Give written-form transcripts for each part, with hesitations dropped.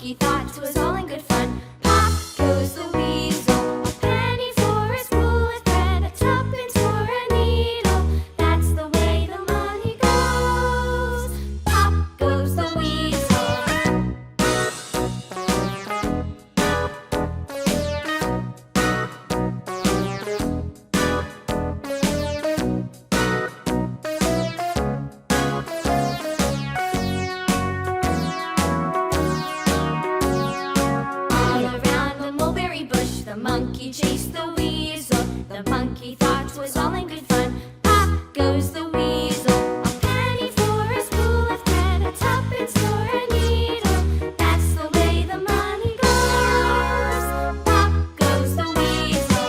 monkey thought 'twas all in good fun. Pop goes the weasel, a penny for a spool of thread, a tuppence for a needle. That's the way the money goes. Pop goes the weasel. The monkey chased the weasel. The monkey thought 'twas all in good fun. Pop goes the weasel, a penny for a spool of thread, a tuppence for a needle. That's the way the money goes. Pop goes the weasel.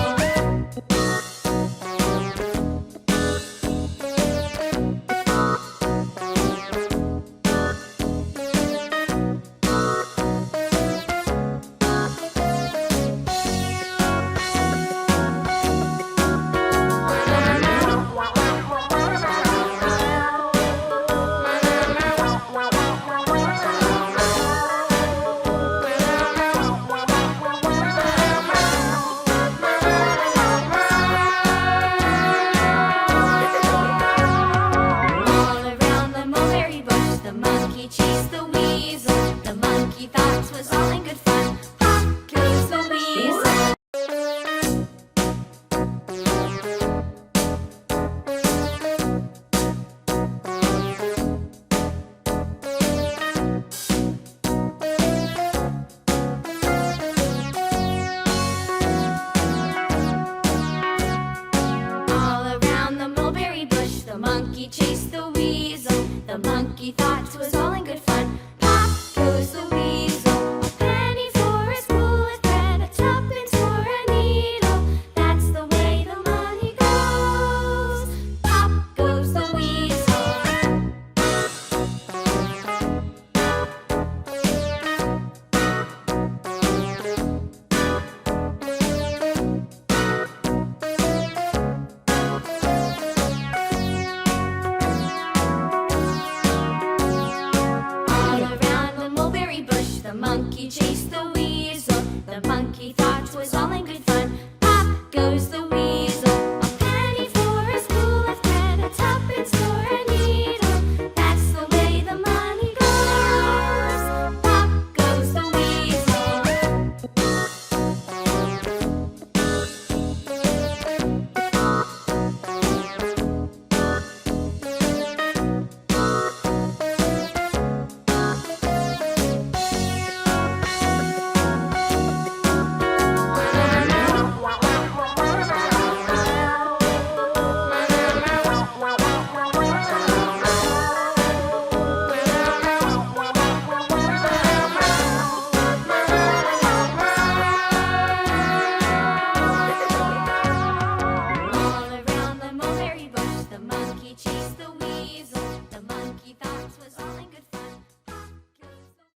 Chased the weasel. The monkey thought 'twas all in good fun. Pop goes the weasel. All around the mulberry bush, the monkey chased the